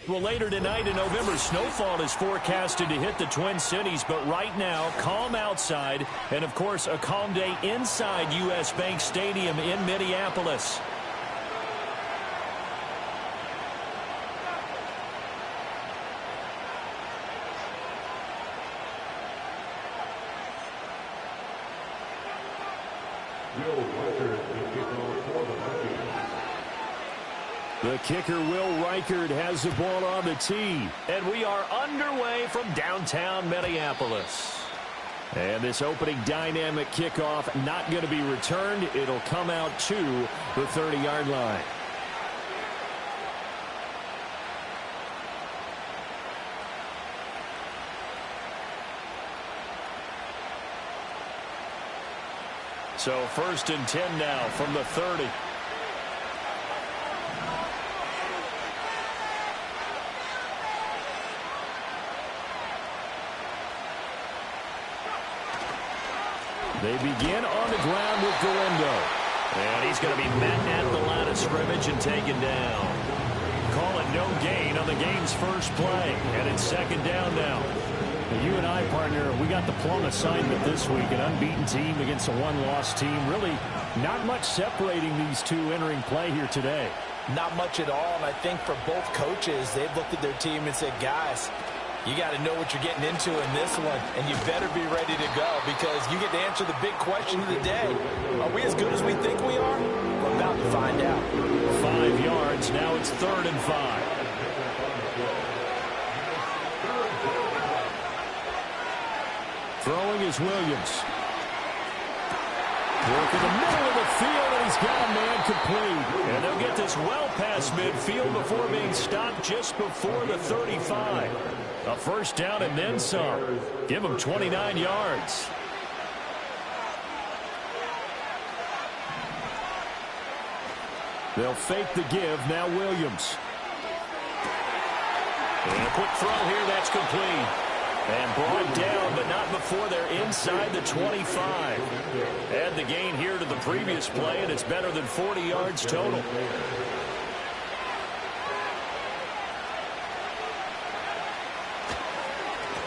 Well, later tonight in November, snowfall is forecasted to hit the Twin Cities, but right now, calm outside, and of course, a calm day inside U.S. Bank Stadium in Minneapolis. The kicker, Will Reichard, has the ball on the tee. And we are underway from downtown Minneapolis. And this opening dynamic kickoff not going to be returned. It'll come out to the 30-yard line. So 1st and 10 now from the 30. They begin on the ground with Galindo. And he's going to be met at the line of scrimmage and taken down. Call it no gain on the game's first play. And it's 2nd down now. Well, you and I, partner, we got the plum assignment this week. An unbeaten team against a one-loss team. Really not much separating these two entering play here today. Not much at all. And I think for both coaches, they've looked at their team and said, guys, you got to know what you're getting into in this one, and you better be ready to go because you get to answer the big question of the day. Are we as good as we think we are? We're about to find out. 5 yards. Now it's 3rd and 5. Throwing is Williams. Work in the middle of the field, and he's got a man complete. And they'll get this well past midfield before being stopped just before the 35. A 1st down and then some. Give him 29 yards. They'll fake the give. Now Williams. And a quick throw here. That's complete. And brought down, but not before they're inside the 25. Add the gain here to the previous play, and it's better than 40 yards total.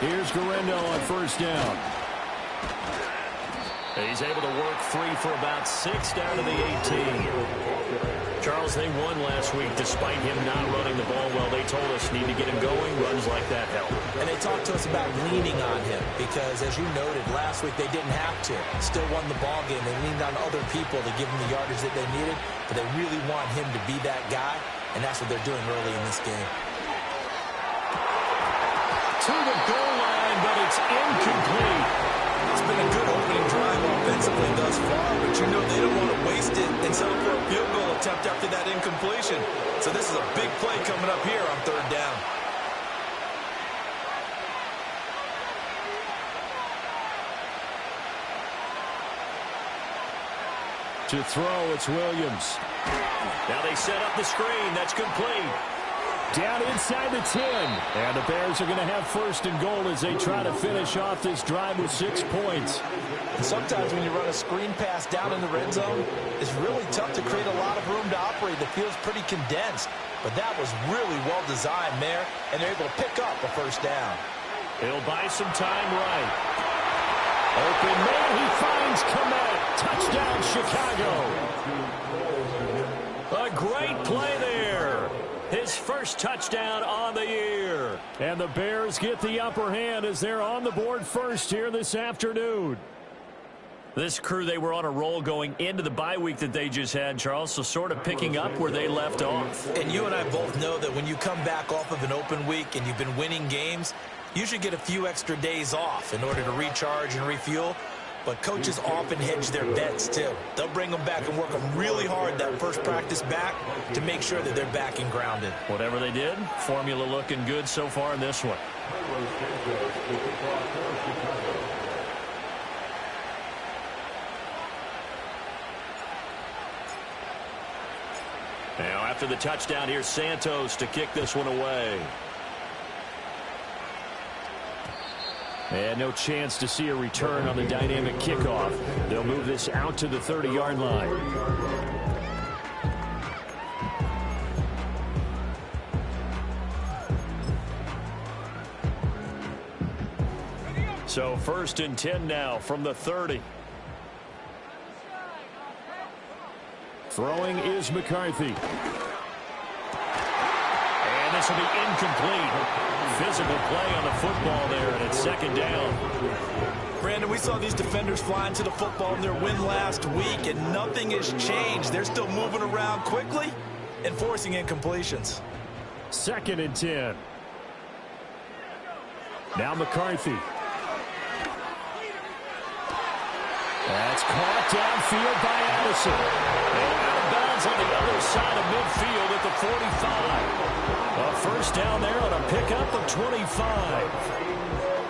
Here's Galindo on 1st down. He's able to work free for about 6 down to the 18. Charles, they won last week despite him not running the ball well. They told us need to get him going. Runs like that help. And they talked to us about leaning on him because, as you noted, last week they didn't have to. Still won the ball game. They leaned on other people to give them the yardage that they needed, but they really want him to be that guy, and that's what they're doing early in this game. To the goal line, but it's incomplete. It's been a good opening drive offensively thus far, but you know they don't want to waste it and settle for a field goal attempt after that incompletion. So this is a big play coming up here on 3rd down. To throw, it's Williams. Now they set up the screen. That's complete. Down inside the 10. And the Bears are going to have 1st and goal as they try to finish off this drive with 6 points. And sometimes when you run a screen pass down in the red zone, it's really tough to create a lot of room to operate. The field's pretty condensed. But that was really well designed there, and they're able to pick up a 1st down. He'll buy some time right. Open man, he finds Komet. Touchdown, Chicago. A great play there. His 1st touchdown on the year. And the Bears get the upper hand as they're on the board first here this afternoon. This crew, they were on a roll going into the bye week that they just had, Charles, so sort of picking up where they left off. And you and I both know that when you come back off of an open week and you've been winning games, you should get a few extra days off in order to recharge and refuel. But coaches often hedge their bets, too. They'll bring them back and work them really hard that first practice back to make sure that they're back and grounded. Whatever they did, formula looking good so far in this one. Now, after the touchdown, here's Santos to kick this one away. And no chance to see a return on the dynamic kickoff. They'll move this out to the 30-yard line. So 1st and 10 now from the 30. Throwing is McCarthy. And this will be incomplete. Physical play on the football there, and it's 2nd down. Brandon, we saw these defenders flying to the football in their win last week, and nothing has changed. They're still moving around quickly and forcing incompletions. 2nd and 10. Now McCarthy. That's caught downfield by Addison. And out of bounds on the other side of midfield at the 45. A 1st down there on a pickup of 25.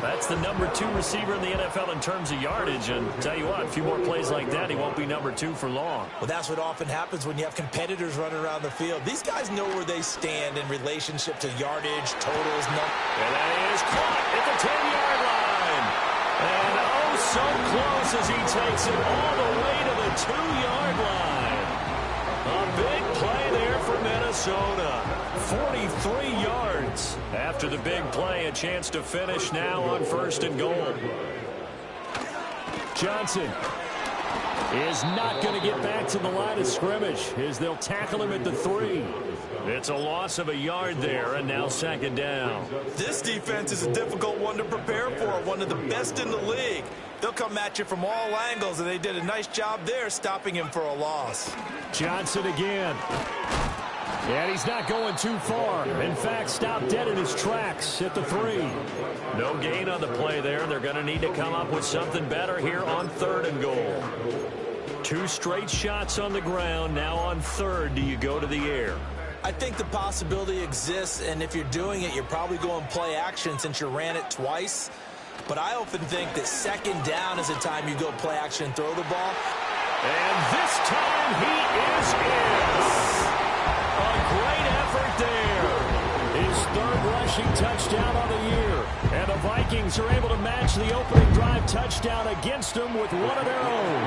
That's the number 2 receiver in the NFL in terms of yardage. And tell you what, a few more plays like that, he won't be number 2 for long. Well, that's what often happens when you have competitors running around the field. These guys know where they stand in relationship to yardage, totals. And that is caught at the 10-yard line. And oh, so close as he takes it all the way to the 2-yard line. A big play there for Minnesota. 43 yards. After the big play, a chance to finish now on 1st and goal. Johnson is not going to get back to the line of scrimmage as they'll tackle him at the 3. It's a loss of a yard there, and now 2nd down. This defense is a difficult one to prepare for, one of the best in the league. They'll come at you from all angles, and they did a nice job there stopping him for a loss. Johnson again. And he's not going too far. In fact, stopped dead in his tracks at the 3. No gain on the play there. They're going to need to come up with something better here on 3rd and goal. 2 straight shots on the ground. Now on 3rd, do you go to the air? I think the possibility exists, and if you're doing it, you're probably going play action since you ran it twice. But I often think that 2nd down is the time you go play action and throw the ball. And this time he is in. A great effort there. His 3rd rushing touchdown on the year. And the Vikings are able to match the opening drive touchdown against them with one of their own.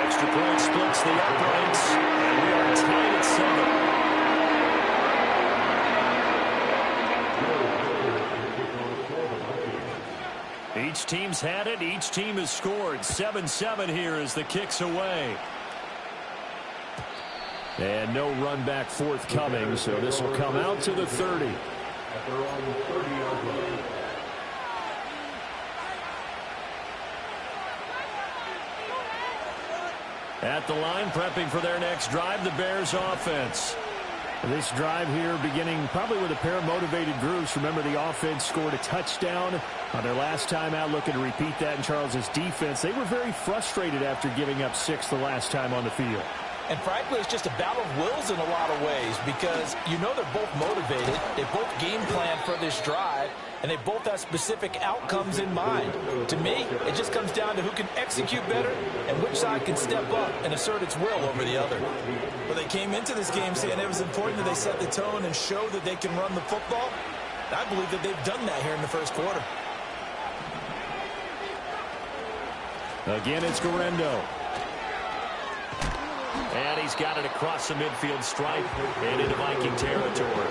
Extra point splits the uprights, and we are tied at 7. Each team's had it. Each team has scored. 7-7 here as the kick's away. And no run back forthcoming, so this will come out to the 30. At the line, prepping for their next drive, the Bears offense. This drive here beginning probably with a pair of motivated groups. Remember, the offense scored a touchdown on their last time out, looking to repeat that in Charles's defense. They were very frustrated after giving up 6 the last time on the field. And frankly, it's just a battle of wills in a lot of ways because you know they're both motivated. They both game plan for this drive, and they both have specific outcomes in mind. To me, it just comes down to who can execute better and which side can step up and assert its will over the other. But they came into this game saying it was important that they set the tone and show that they can run the football. I believe that they've done that here in the 1st quarter. Again, it's Garendo. And he's got it across the midfield stripe and into Viking territory.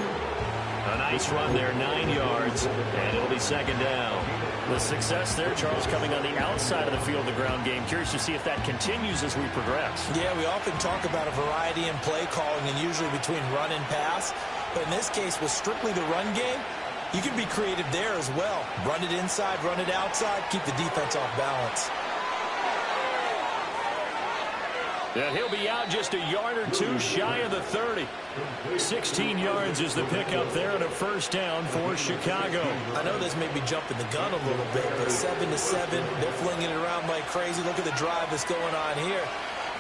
A nice run there, 9 yards, and it'll be 2nd down. The success there, Charles, coming on the outside of the field, the ground game. Curious to see if that continues as we progress. Yeah, we often talk about a variety in play calling and usually between run and pass. But in this case, with strictly the run game, you can be creative there as well. Run it inside, run it outside, keep the defense off balance. And he'll be out just a yard or 2 shy of the 30. 16 yards is the pickup there and a 1st down for Chicago. I know this may be jumping the gun a little bit, but 7-7, they're flinging it around like crazy. Look at the drive that's going on here.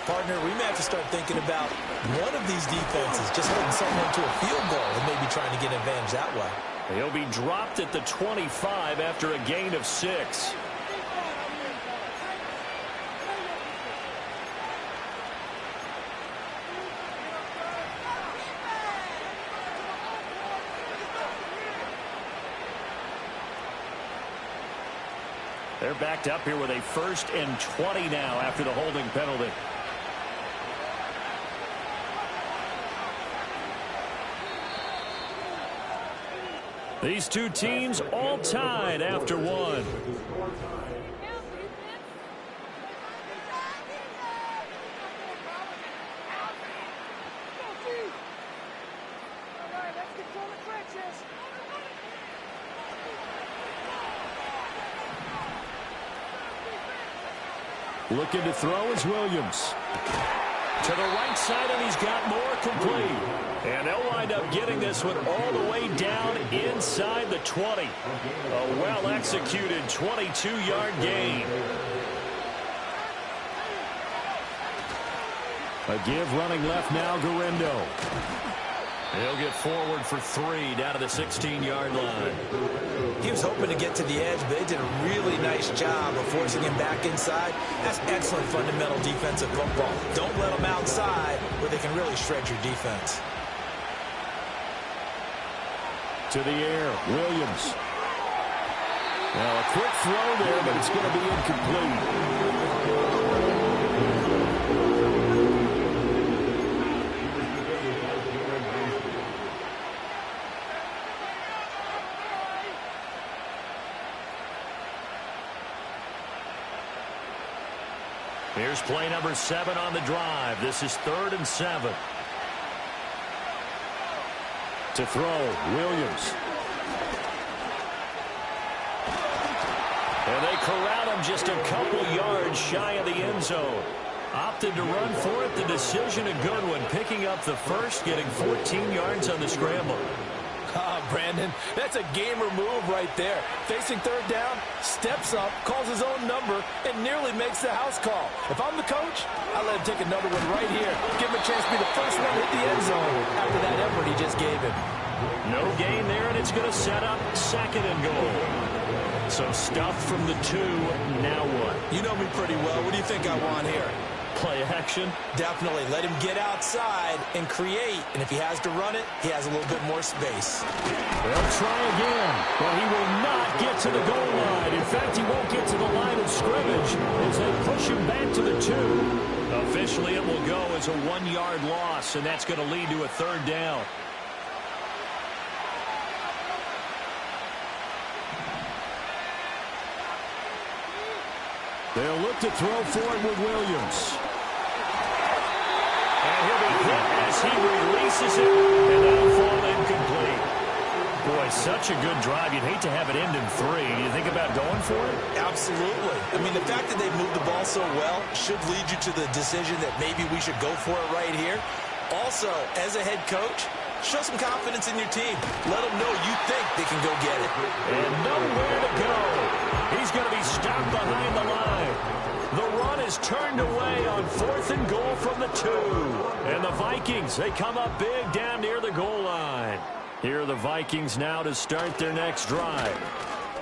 Partner, we may have to start thinking about one of these defenses just holding someone to a field goal and maybe trying to get an advantage that way. He'll be dropped at the 25 after a gain of 6. They're backed up here with a 1st and 20 now after the holding penalty. These two teams all tied after one. Looking to throw is Williams. To the right side, and he's got more complete. And they'll wind up getting this one all the way down inside the 20. A well-executed 22-yard gain. A give running left now, Guerrero. He'll get forward for 3 down to the 16-yard line. He was hoping to get to the edge, but they did a really nice job of forcing him back inside. That's excellent fundamental defensive football. Don't let them outside where they can really shred your defense. To the air, Williams. Now a quick throw there, but it's going to be incomplete. Here's play number 7 on the drive. This is 3rd and 7. To throw, Williams. And they corral him just a couple yards shy of the end zone. Opted to run for it. The decision a good one. Picking up the first, getting 14 yards on the scramble. Brandon, that's a gamer move right there. Facing 3rd down, steps up, calls his own number, and nearly makes the house call. If I'm the coach, I let him take another one right here. Give him a chance to be the first one to hit the end zone after that effort he just gave him. No gain there, and it's going to set up 2nd and goal. So stuff from the 2, now what? You know me pretty well. What do you think I want here? Play action? Definitely. Let him get outside and create. And if he has to run it, he has a little bit more space. They'll try again, but he will not get to the goal line. In fact, he won't get to the line of scrimmage as they push him back to the 2. Officially, it will go as a 1-yard loss, and that's going to lead to a 3rd down. They'll look to throw for it with Williams. And he'll be hit as he releases it, and that'll fall incomplete. Boy, such a good drive. You'd hate to have it end in 3. Do you think about going for it? Absolutely. I mean, the fact that they moved the ball so well should lead you to the decision that maybe we should go for it right here. Also, as a head coach, show some confidence in your team. Let them know you think they can go get it. And nowhere to go. He's going to be stopped behind the line. The run is turned away on 4th and goal from the 2. And the Vikings, they come up big down near the goal line. Here are the Vikings now to start their next drive.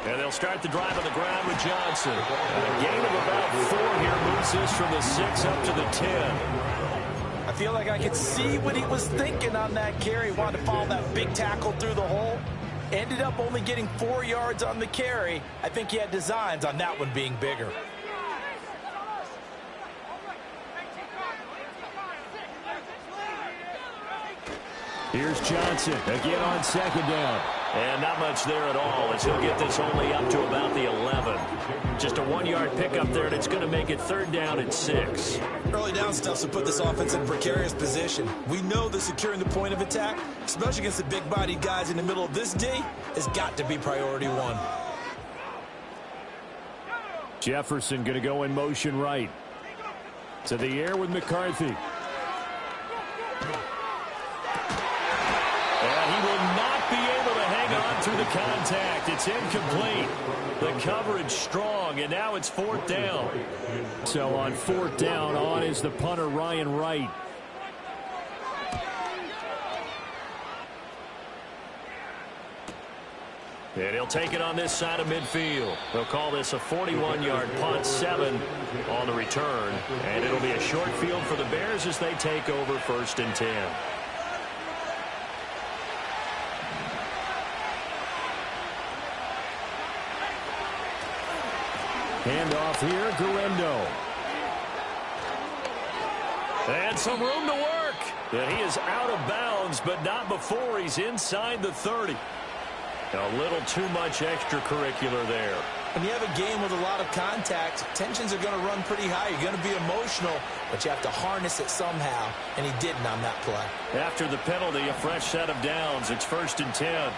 And they'll start the drive on the ground with Johnson. A gain of about 4 here moves this from the 6 up to the 10. I feel like I could see what he was thinking on that carry. Wanted to follow that big tackle through the hole. Ended up only getting 4 yards on the carry. I think he had designs on that one being bigger. Here's Johnson again on 2nd down. And not much there at all as he'll get this only up to about the 11. Just a 1-yard pickup there, and it's going to make it 3rd down and 6. Early down stuff to put this offense in a precarious position. We know that securing the point of attack, especially against the big-bodied guys in the middle of this D, has got to be priority 1. Jefferson going to go in motion right. To the air with McCarthy. And he will not be able to hang on through the contact. It's incomplete. The coverage strong, and now it's 4th down. So on 4th down, on is the punter, Ryan Wright. And he'll take it on this side of midfield. They'll call this a 41-yard punt, 7 on the return. And it'll be a short field for the Bears as they take over 1st and 10. Handoff here, Guerrero. And some room to work. And he is out of bounds, but not before he's inside the 30. A little too much extracurricular there. When you have a game with a lot of contact, tensions are going to run pretty high. You're going to be emotional, but you have to harness it somehow, and he didn't on that play. After the penalty, a fresh set of downs. It's 1st and 10.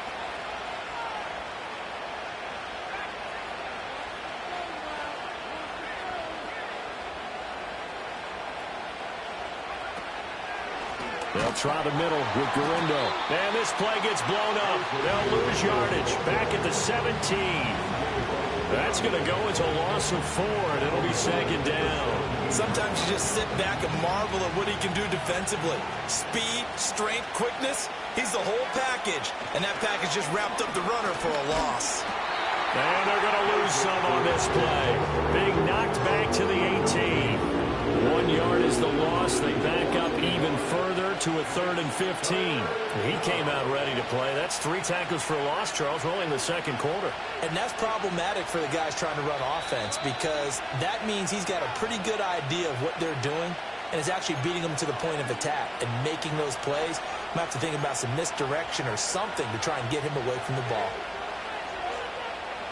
They'll try the middle with Garindo. And this play gets blown up. They'll lose yardage. Back at the 17. That's going to go as a loss of 4, and it'll be 2nd down. Sometimes you just sit back and marvel at what he can do defensively. Speed, strength, quickness. He's the whole package. And that package just wrapped up the runner for a loss. And they're going to lose some on this play. Being knocked back to the 18. 1 yard is the loss. They back up even further to a 3rd and 15. He came out ready to play. That's 3 tackles for a loss, Charles, rolling the 2nd quarter. And that's problematic for the guys trying to run offense because that means he's got a pretty good idea of what they're doing and is actually beating them to the point of attack and making those plays. Might have to think about some misdirection or something to try and get him away from the ball.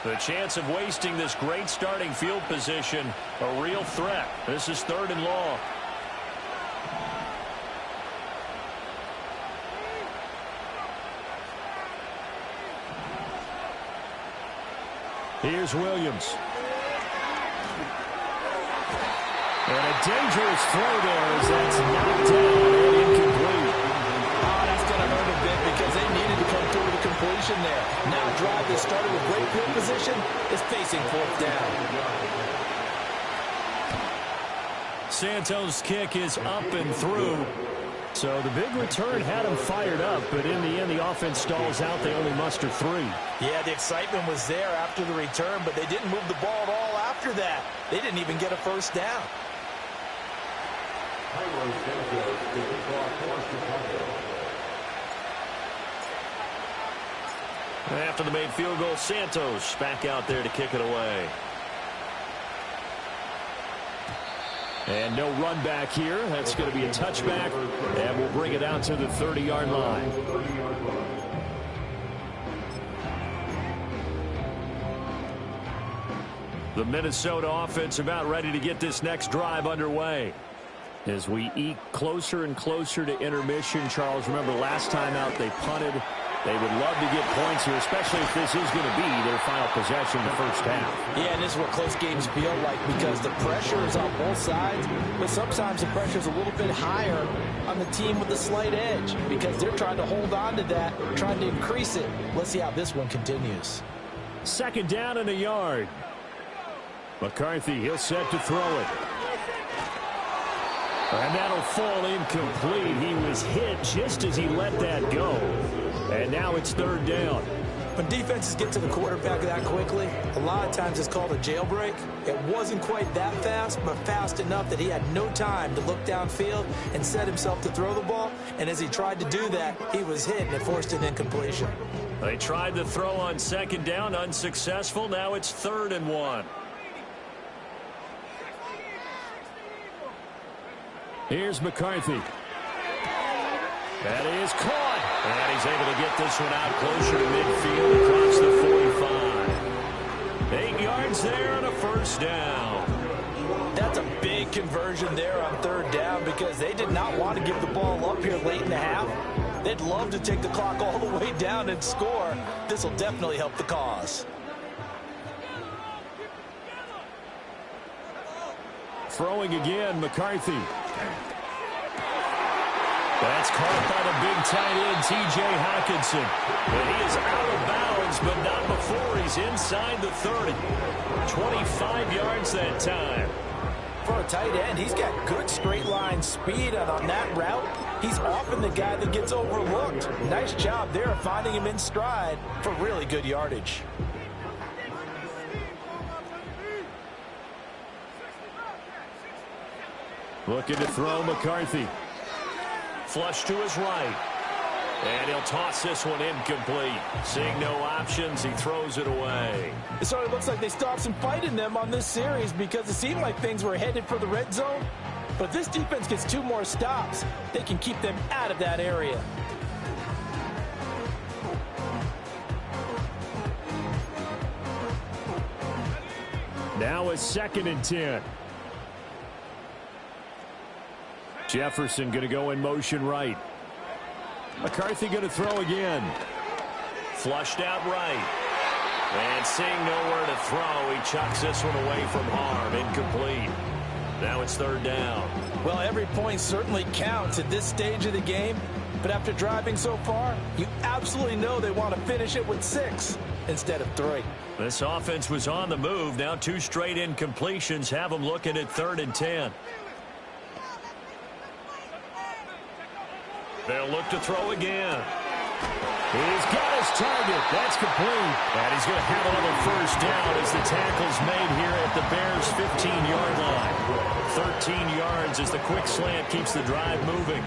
The chance of wasting this great starting field position, a real threat. This is 3rd and long. Here's Williams. And a dangerous throw there as that's knocked down and incomplete. Oh, that's going to hurt a bit because they needed to come through with a completion there. Now a drive that started with great field position is facing 4th down. Santos' kick is up and through. So the big return had him fired up, but in the end the offense stalls out. They only muster 3. Yeah, the excitement was there after the return, but they didn't move the ball at all after that. They didn't even get a 1st down. After the made field goal, Santos back out there to kick it away. And no run back here. That's going to be a touchback, and we'll bring it out to the 30-yard line. The Minnesota offense about ready to get this next drive underway. As we eke closer and closer to intermission, Charles, remember last time out they punted. They would love to get points here, especially if this is going to be their final possession in the 1st half. Yeah, and this is what close games feel like because the pressure is on both sides, but sometimes the pressure is a little bit higher on the team with the slight edge because they're trying to hold on to that, trying to increase it. Let's see how this one continues. 2nd down and a yard. McCarthy, he'll set to throw it. And that'll fall incomplete. He was hit just as he let that go. And now it's 3rd down. When defenses get to the quarterback that quickly, a lot of times it's called a jailbreak. It wasn't quite that fast, but fast enough that he had no time to look downfield and set himself to throw the ball. And as he tried to do that, he was hit and it forced an incompletion. They tried to throw on 2nd down, unsuccessful. Now it's 3rd and 1. Here's McCarthy. That is caught. And he's able to get this one out closer to midfield across the 45. 8 yards there and a 1st down. That's a big conversion there on 3rd down because they did not want to give the ball up here late in the half. They'd love to take the clock all the way down and score. This will definitely help the cause. Throwing again, McCarthy. That's caught by the big tight end, T.J. Hockenson. And he is out of bounds, but not before he's inside the 30. 25 yards that time. For a tight end, he's got good straight line speed, and on that route, he's often the guy that gets overlooked. Nice job there of finding him in stride for really good yardage. Looking to throw McCarthy. Flush to his right. And he'll toss this one incomplete. Seeing no options, he throws it away. It sort of looks like they stopped some fight in them on this series because it seemed like things were headed for the red zone. But this defense gets 2 more stops. They can keep them out of that area. Now a 2nd and 10. Jefferson going to go in motion right. McCarthy going to throw again. Flushed out right. And seeing nowhere to throw, he chucks this one away from harm. Incomplete. Now it's 3rd down. Well, every point certainly counts at this stage of the game. But after driving so far, you absolutely know they want to finish it with 6 instead of 3. This offense was on the move. Now 2 straight incompletions have them looking at 3rd and 10. They'll look to throw again. He's got his target. That's complete. And he's going to have another 1st down as the tackle's made here at the Bears' 15-yard line. 13 yards as the quick slant keeps the drive moving.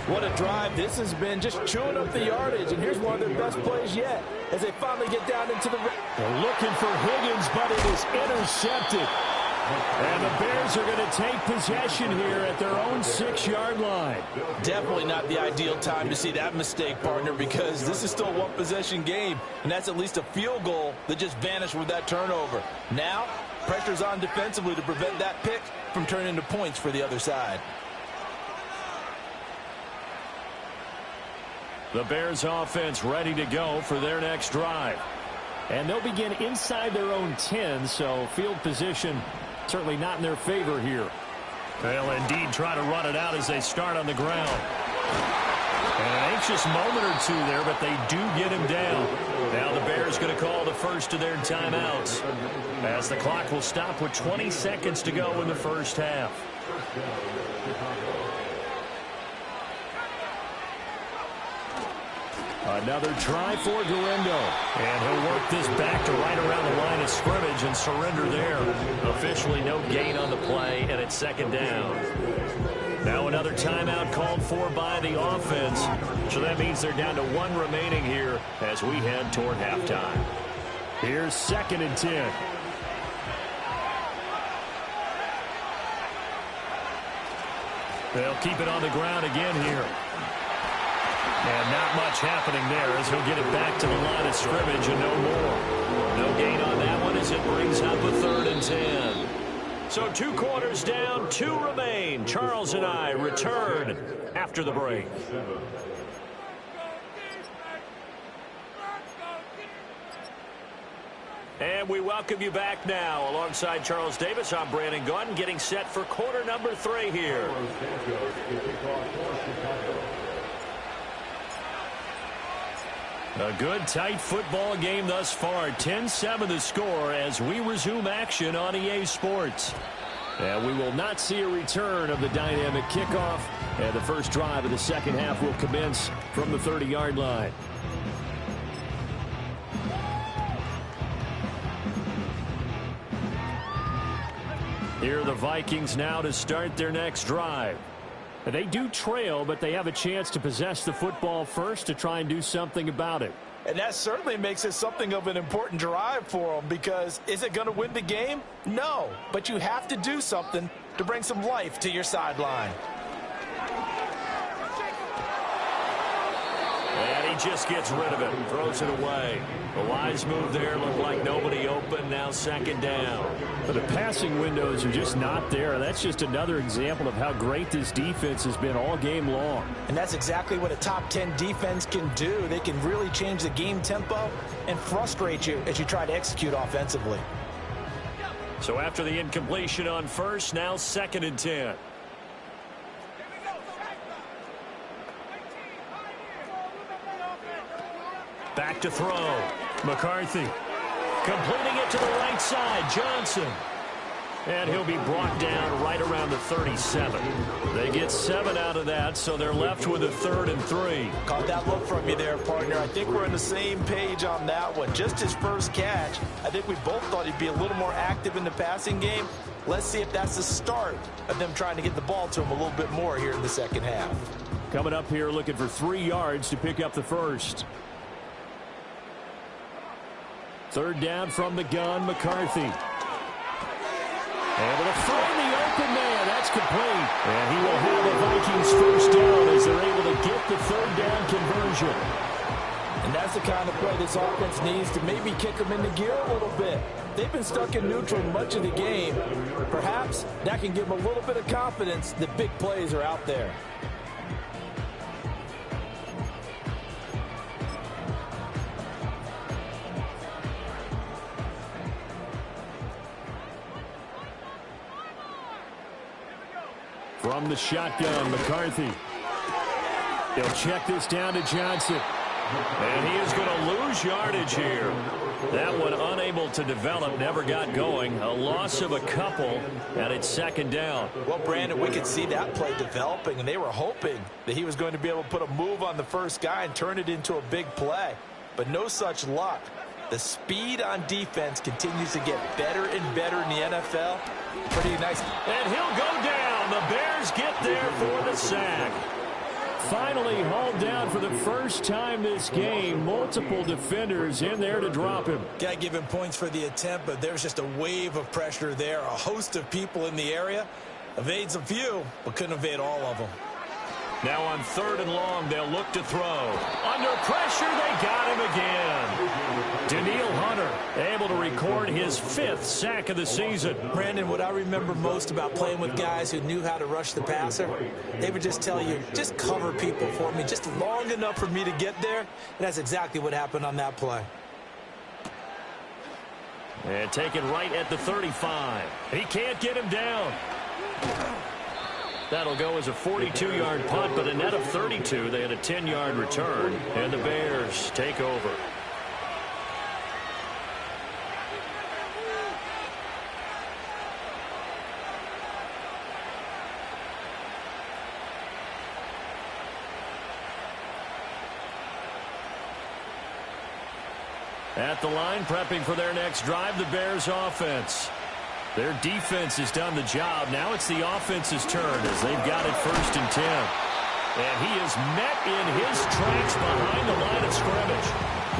What a drive this has been, just chewing up the yardage. And here's one of their best plays yet as they finally get down into the... They're looking for Higgins, but it is intercepted. And the Bears are going to take possession here at their own 6-yard line. Definitely not the ideal time to see that mistake, partner, because this is still a one-possession game, and that's at least a field goal that just vanished with that turnover. Now, pressure's on defensively to prevent that pick from turning into points for the other side. The Bears offense ready to go for their next drive. And they'll begin inside their own 10, so field position certainly not in their favor here. They'll indeed try to run it out as they start on the ground. And an anxious moment or two there, but they do get him down. Now the Bears going to call the first of their timeouts, as the clock will stop with 20 seconds to go in the first half. Another try for Guerrero. And he'll work this back to right around the line of scrimmage and surrender there. Officially no gain on the play, and it's 2nd down. Now another timeout called for by the offense. So that means they're down to 1 remaining here as we head toward halftime. Here's 2nd and 10. They'll keep it on the ground again here. And not much happening there as he'll get it back to the line of scrimmage and no more. No gain on that one as it brings up a 3rd and 10. So 2 quarters down, 2 remain. Charles and I return after the break. And we welcome you back now. Alongside Charles Davis, I'm Brandon Gunn, getting set for quarter number 3 here. A good, tight football game thus far. 10-7 the score as we resume action on EA Sports. And we will not see a return of the dynamic kickoff. And the first drive of the second half will commence from the 30-yard line. Here are the Vikings now to start their next drive. They do trail, but they have a chance to possess the football first to try and do something about it. And that certainly makes it something of an important drive for them, because is it going to win the game? No, but you have to do something to bring some life to your sideline. And he just gets rid of it, throws it away. A wise move there, looked like nobody open, now 2nd down. But the passing windows are just not there. That's just another example of how great this defense has been all game long. And that's exactly what a top 10 defense can do. They can really change the game tempo and frustrate you as you try to execute offensively. So after the incompletion on first, now 2nd and 10. Back to throw. McCarthy completing it to the right side. Johnson. And he'll be brought down right around the 37. They get 7 out of that, so they're left with a 3rd and 3. Caught that look from you there, partner. I think we're on the same page on that one. Just his first catch. I think we both thought he'd be a little more active in the passing game. Let's see if that's the start of them trying to get the ball to him a little bit more here in the second half. Coming up here looking for 3 yards to pick up the first. 3rd down from the gun, McCarthy. Able to find the open man. That's complete. And he will have the Vikings first down as they're able to get the 3rd down conversion. And that's the kind of play this offense needs to maybe kick them into gear a little bit. They've been stuck in neutral much of the game. Perhaps that can give them a little bit of confidence that big plays are out there. From the shotgun, McCarthy. They'll check this down to Johnson. And he is going to lose yardage here. That one unable to develop, never got going. A loss of a couple, and it's second down. Well, Brandon, we could see that play developing, and they were hoping that he was going to be able to put a move on the first guy and turn it into a big play. But no such luck. The speed on defense continues to get better and better in the NFL. Pretty nice. And he'll go down. The Bears get there for the sack. Finally hauled down for the first time this game. Multiple defenders in there to drop him. Got to give him points for the attempt, but there's just a wave of pressure there. A host of people in the area. Evades a few, but couldn't evade all of them. Now on 3rd and long, they'll look to throw. Under pressure, they got him again. Daniil Hunter able to record his 5th sack of the season. Brandon, what I remember most about playing with guys who knew how to rush the passer, they would just tell you, just cover people for me, just long enough for me to get there. And that's exactly what happened on that play. And taken right at the 35. He can't get him down. That'll go as a 42-yard punt, but a net of 32. They had a 10-yard return, and the Bears take over. At the line, prepping for their next drive, the Bears offense. Their defense has done the job. Now it's the offense's turn as they've got it 1st and 10. And he is met in his tracks behind the line of scrimmage.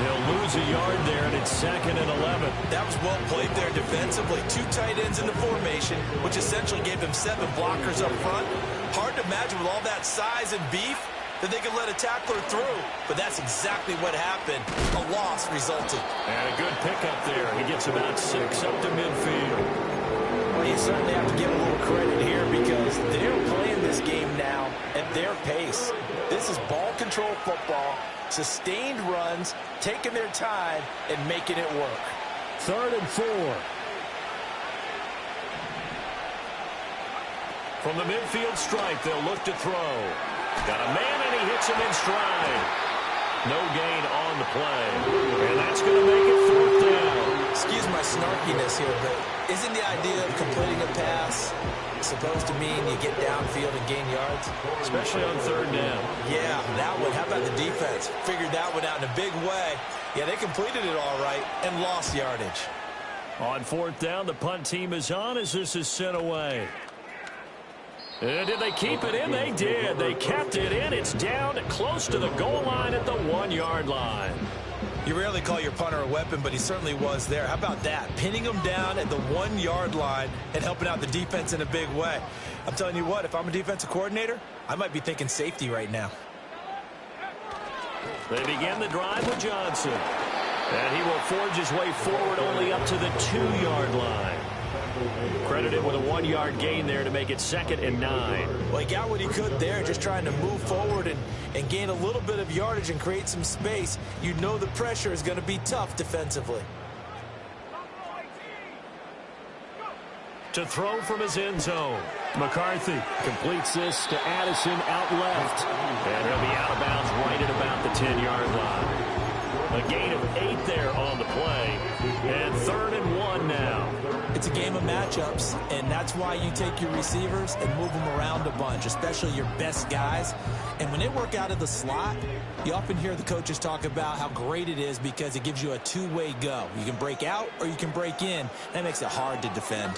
He'll lose a yard there, and it's 2nd and 11. That was well played there defensively. 2 tight ends in the formation, which essentially gave them 7 blockers up front. Hard to imagine with all that size and beef that they could let a tackler through. But that's exactly what happened. A loss resulted. And a good pickup there. He gets about 6 up to midfield. Well, you certainly have to give a little credit here because they're playing this game now at their pace. This is ball control football, sustained runs, taking their time, and making it work. 3rd and 4. From the midfield stripe, they'll look to throw. Got a man, and he hits him in stride. No gain on the play. And that's going to make it 4th down. Excuse my snarkiness here, but isn't the idea of completing a pass supposed to mean you get downfield and gain yards? Especially on 3rd down. Yeah, that one. How about the defense? Figured that one out in a big way. Yeah, they completed it all right and lost yardage. On 4th down, the punt team is on as this is sent away. And did they keep it in? They did. They kept it in. It's down close to the goal line at the 1-yard line. You rarely call your punter a weapon, but he certainly was there. How about that? Pinning him down at the 1-yard line and helping out the defense in a big way. I'm telling you what, if I'm a defensive coordinator, I might be thinking safety right now. They begin the drive with Johnson. And he will forge his way forward only up to the 2-yard line. Credited with a 1-yard gain there to make it 2nd and 9. Well, he got what he could there, just trying to move forward and gain a little bit of yardage and create some space. You know the pressure is going to be tough defensively. To throw from his end zone. McCarthy completes this to Addison out left. And he'll be out of bounds right at about the 10-yard line. A gain of 8 there on the play. And 3rd and 1 now. It's a game of matchups, and that's why you take your receivers and move them around a bunch, especially your best guys. And when they work out of the slot, you often hear the coaches talk about how great it is because it gives you a 2-way go. You can break out or you can break in. That makes it hard to defend.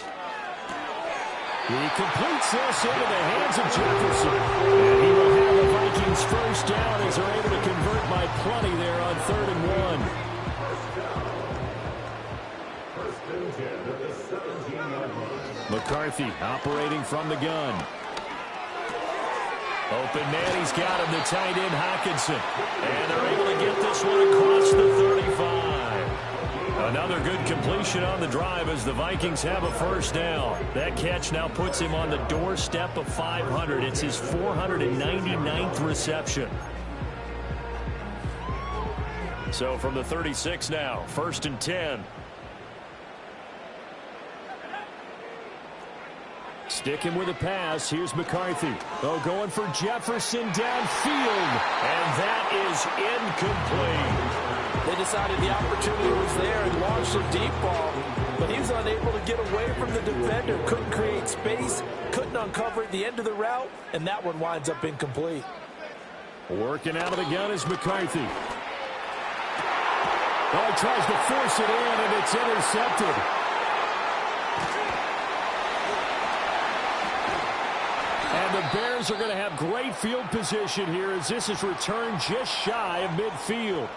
He completes this into the hands of Jefferson. And he will have the Vikings 1st down as they're able to convert by plenty there on 3rd and 1. McCarthy operating from the gun. Open man, he's got him, the tight end, Hockenson. And they're able to get this one across the 35. Another good completion on the drive as the Vikings have a first down. That catch now puts him on the doorstep of 500. It's his 499th reception. So from the 36 now, 1st and 10. Sticking with a pass. Here's McCarthy. Oh, going for Jefferson downfield. And that is incomplete. They decided the opportunity was there and launched a deep ball, but he was unable to get away from the defender. Couldn't create space, couldn't uncover at the end of the route, and that one winds up incomplete. Working out of the gun is McCarthy. Oh, he tries to force it in, and it's intercepted. And the Bears are going to have great field position here as this is returned just shy of midfield.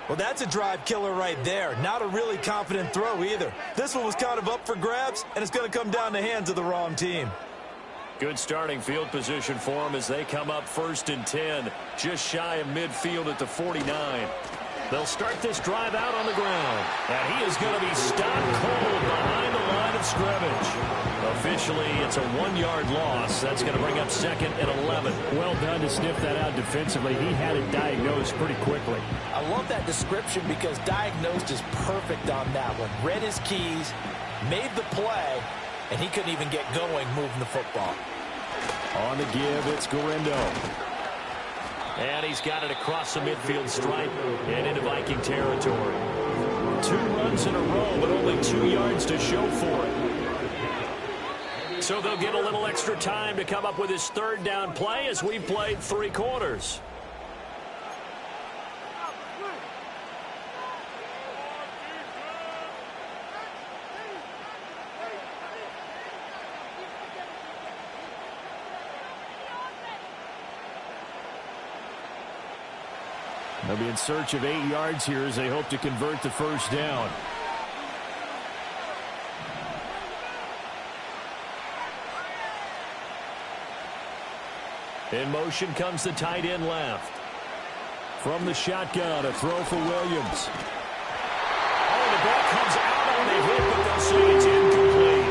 Well, that's a drive killer right there. Not a really confident throw either. This one was kind of up for grabs, and it's going to come down the hands of the wrong team. Good starting field position for them as they come up 1st and 10, just shy of midfield at the 49. They'll start this drive out on the ground. And he is going to be stopped cold behind the line of scrimmage. Officially, it's a 1-yard loss. That's going to bring up 2nd and 11. Well done to sniff that out defensively. He had it diagnosed pretty quickly. I love that description because diagnosed is perfect on that one. Read his keys, made the play, and he couldn't even get going moving the football. On the give, it's Gorindo. And he's got it across the midfield stripe and into Viking territory. 2 runs in a row, but only 2 yards to show for it. So they'll get a little extra time to come up with his 3rd down play as we've played 3 quarters. They'll be in search of 8 yards here as they hope to convert the first down. In motion comes the tight end left. From the shotgun, a throw for Williams. Oh, the ball comes out on the hit, but they'll say it's incomplete.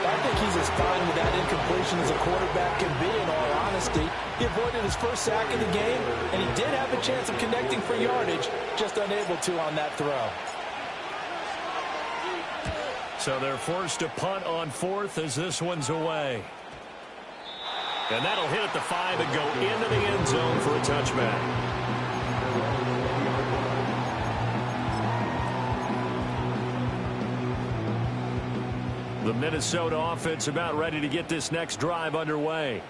I think he's as fine with that incompletion as a quarterback can be, in all honesty. He avoided his first sack of the game, and he did have a chance of connecting for yardage, just unable to on that throw. So they're forced to punt on 4th as this one's away. And that'll hit at the 5 and go into the end zone for a touchback. The Minnesota offense about ready to get this next drive underway.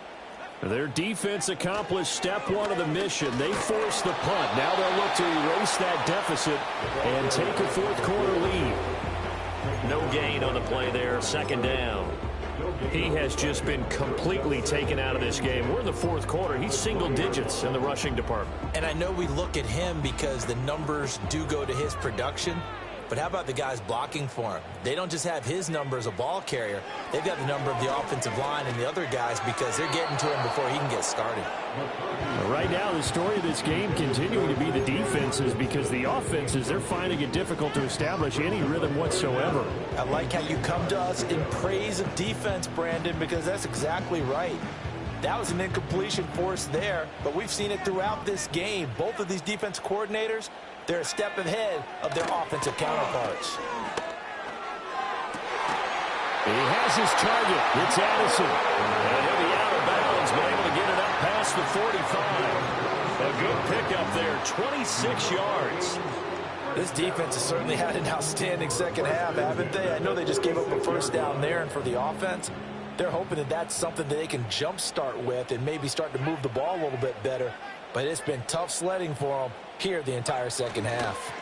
Their defense accomplished step 1 of the mission. They forced the punt. Now they'll look to erase that deficit and take a 4th quarter lead. No gain on the play there. 2nd down. He has just been completely taken out of this game. We're in the 4th quarter. He's single digits in the rushing department. And I know we look at him because the numbers do go to his production. But how about the guys blocking for him? They don't just have his number as a ball carrier. They've got the number of the offensive line and the other guys because they're getting to him before he can get started. Right now, the story of this game continuing to be the defenses because the offenses, they're finding it difficult to establish any rhythm whatsoever. I like how you come to us in praise of defense, Brandon, because that's exactly right. That was an incompletion forced there, but we've seen it throughout this game. Both of these defense coordinators, they're a step ahead of their offensive counterparts. He has his target. It's Addison. And he'll be out of bounds, but able to get it up past the 45. A good pickup there, 26 yards. This defense has certainly had an outstanding second half, haven't they? I know they just gave up a first down there, and for the offense, they're hoping that that's something that they can jumpstart with and maybe start to move the ball a little bit better. But it's been tough sledding for them here the entire second half.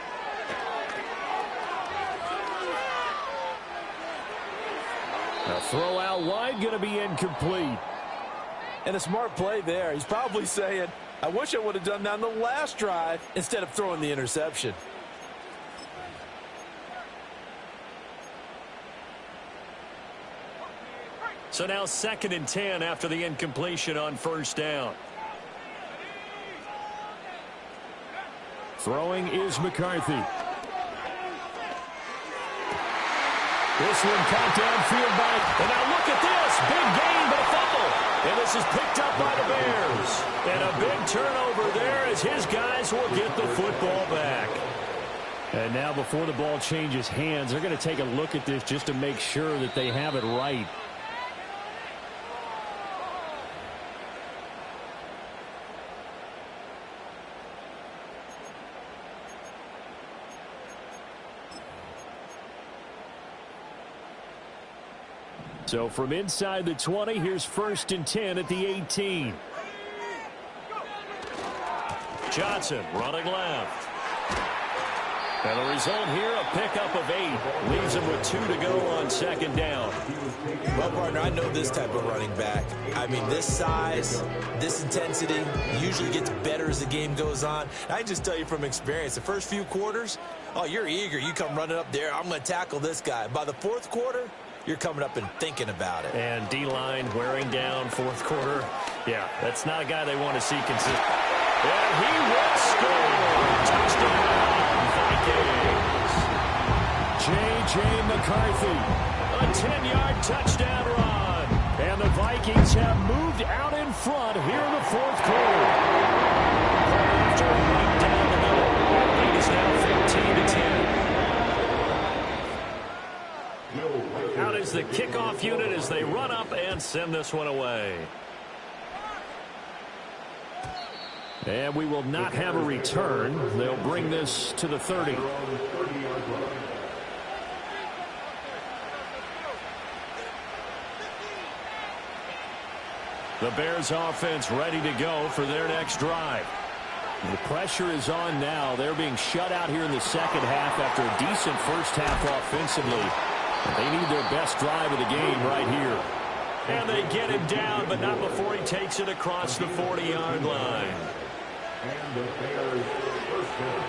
A throw out wide going to be incomplete. And a smart play there. He's probably saying, I wish I would have done that on the last drive instead of throwing the interception. So now 2nd and 10 after the incompletion on first down. Throwing is McCarthy. This one caught downfield by, and now look at this. Big gain, but a fumble. And this is picked up by the Bears. And a big turnover there as his guys will get the football back. And now before the ball changes hands, they're going to take a look at this just to make sure that they have it right. So from inside the 20, here's 1st and 10 at the 18. Johnson running left. And the result here, a pickup of 8. Leaves him with 2 to go on 2nd down. Well, partner, I know this type of running back. I mean, this size, this intensity usually gets better as the game goes on. I can just tell you from experience, the first few quarters, oh, you're eager. You come running up there, I'm going to tackle this guy. By the 4th quarter, you're coming up and thinking about it. And D-line wearing down 4th quarter. Yeah, that's not a guy they want to see consistent. And he will score. Touchdown, Vikings. J.J. McCarthy. A 10-yard touchdown run. And the Vikings have moved out in front here in the 4th quarter. After right down the middle. That lead is now 15-10. Out is the kickoff unit as they run up and send this one away. And we will not have a return. They'll bring this to the 30. The Bears offense ready to go for their next drive. The pressure is on now. They're being shut out here in the 2nd half after a decent first half offensively. They need their best drive of the game right here. And they get him down, but not before he takes it across the 40-yard line. And the Bears first down.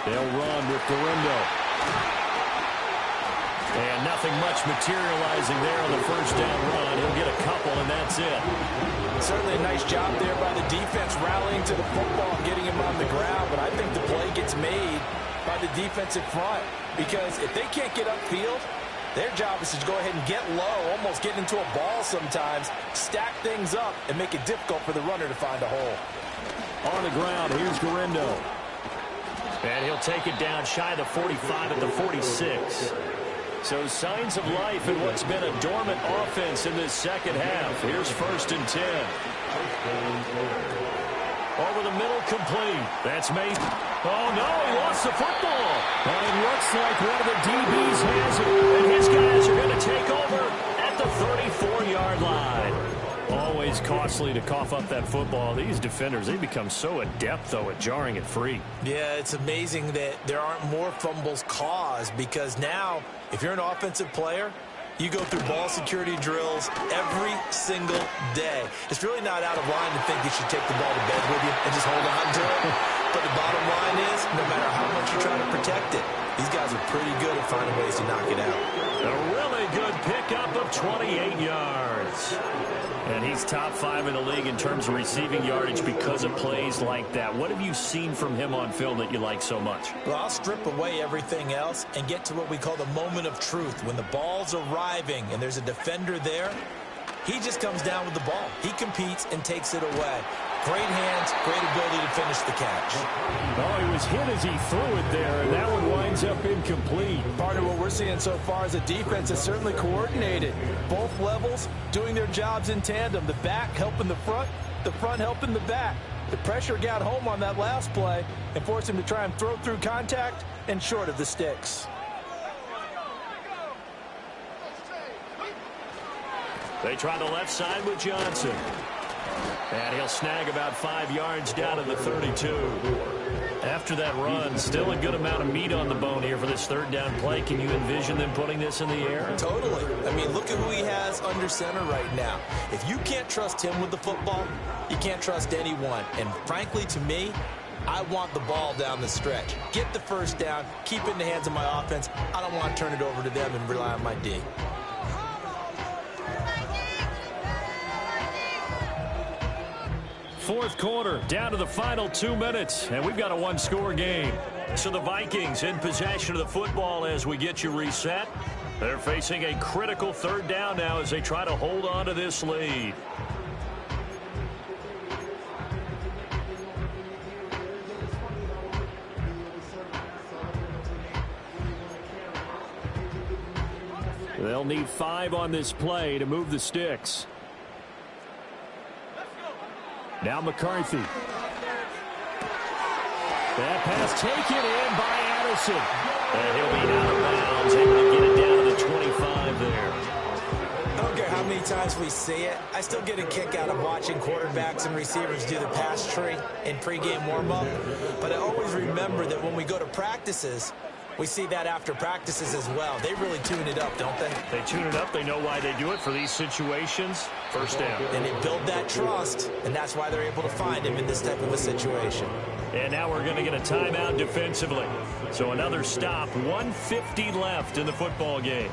They'll run with Garindo. And nothing much materializing there on the first down run. He'll get a couple, and that's it. Certainly a nice job there by the defense rallying to the football and getting him on the ground, but I think the play gets made by the defensive front, because if they can't get upfield, their job is to go ahead and get low, almost get into a ball sometimes, stack things up, and make it difficult for the runner to find a hole. On the ground, here's Garindo. And he'll take it down shy of the 45 at the 46. So signs of life in what's been a dormant offense in this 2nd half. Here's 1st and 10. Over the middle, complete. That's made. Oh, no, he lost the football. And it looks like one of the DBs has it. And his guys are going to take over at the 34-yard line. Always costly to cough up that football. These defenders, they become so adept, though, at jarring it free. Yeah, it's amazing that there aren't more fumbles caused, because now, if you're an offensive player, you go through ball security drills every single day. It's really not out of line to think you should take the ball to bed with you and just hold on to it. But the bottom line is, no matter how much you try to protect it, these guys are pretty good at finding ways to knock it out. A really good pickup of 28 yards. And he's top 5 in the league in terms of receiving yardage because of plays like that. What have you seen from him on film that you like so much? Well, I'll strip away everything else and get to what we call the moment of truth. When the ball's arriving and there's a defender there, he just comes down with the ball. He competes and takes it away. Great hands, great ability to finish the catch. Oh, he was hit as he threw it there, and that one winds up incomplete. Partner, what we're seeing so far is the defense is certainly coordinated. Both levels doing their jobs in tandem. The back helping the front helping the back. The pressure got home on that last play and forced him to try and throw through contact and short of the sticks. They try the left side with Johnson. And he'll snag about 5 yards down to the 32. After that run, still a good amount of meat on the bone here for this 3rd down play. Can you envision them putting this in the air? Totally. I mean, look at who he has under center right now. If you can't trust him with the football, you can't trust anyone. And frankly, to me, I want the ball down the stretch. Get the first down, keep it in the hands of my offense. I don't want to turn it over to them and rely on my D. Fourth quarter, down to the final 2 minutes, and we've got a one-score game. So the Vikings in possession of the football as we get you reset. They're facing a critical third down now as they try to hold on to this lead. They'll need 5 on this play to move the sticks. Now McCarthy. That pass taken in by Addison. And he'll be out of bounds, able to get it down to the 25 there. I don't care how many times we see it. I still get a kick out of watching quarterbacks and receivers do the pass tree in pregame warm-up. But I always remember that when we go to practices, we see that after practices as well. They really tune it up, don't they? They tune it up. They know why they do it for these situations. First down. And they build that trust, and that's why they're able to find him in this type of a situation. And now we're going to get a timeout defensively. So another stop. 1:50 left in the football game.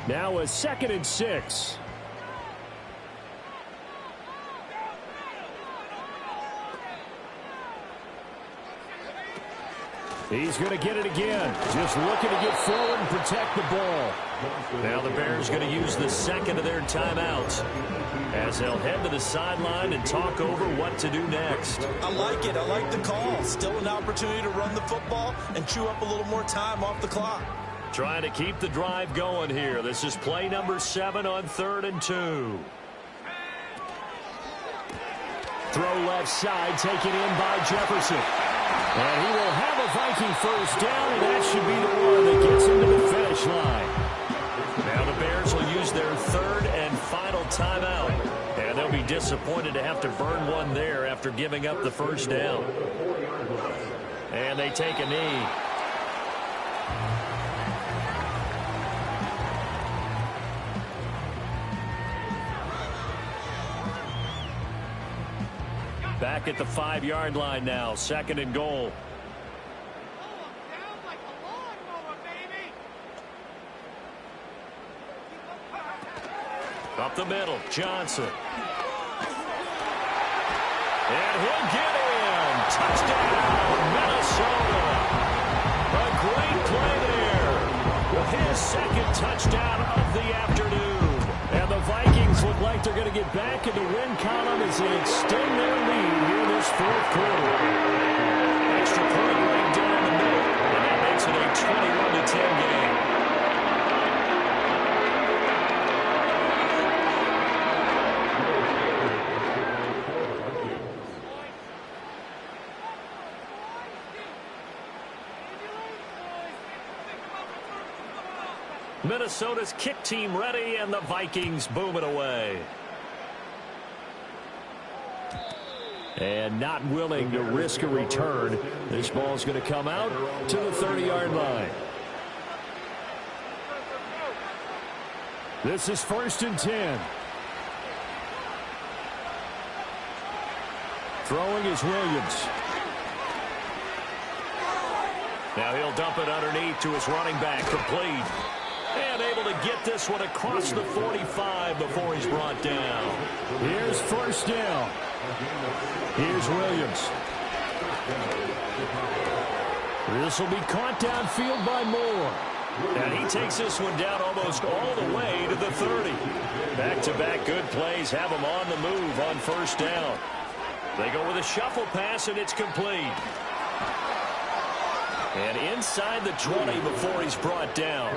Now a 2nd and 6. He's going to get it again. Just looking to get forward and protect the ball. Now the Bears going to use the second of their timeouts as they'll head to the sideline and talk over what to do next. I like it. I like the call. Still an opportunity to run the football and chew up a little more time off the clock. Trying to keep the drive going here. This is play number 7 on 3rd and 2. Throw left side, taken in by Jefferson. And he will have a Viking first down, and that should be the one that gets him to the finish line. Now the Bears will use their 3rd and final timeout. And they'll be disappointed to have to burn one there after giving up the first down. And they take a knee. Back at the 5-yard line now, 2nd and goal. Up the middle, Johnson. And he'll get in. Touchdown, Minnesota. A great play there. His 2nd touchdown of the afternoon. And the Vikings look like they're going to get back in the win column as they extend their lead here in this 4th quarter. Extra point right down the middle, and that makes it a 21-10 game. Minnesota's kick team ready, and the Vikings boom it away. And not willing to risk a return. This ball's going to come out to the 30-yard line. This is 1st and 10. Throwing is Williams. Now he'll dump it underneath to his running back, complete. And able to get this one across the 45 before he's brought down. Here's 1st down. Here's Williams. This will be caught downfield by Moore. And he takes this one down almost all the way to the 30. Back-to-back good plays have him on the move on 1st down. They go with a shuffle pass, and it's complete. And inside the 20 before he's brought down.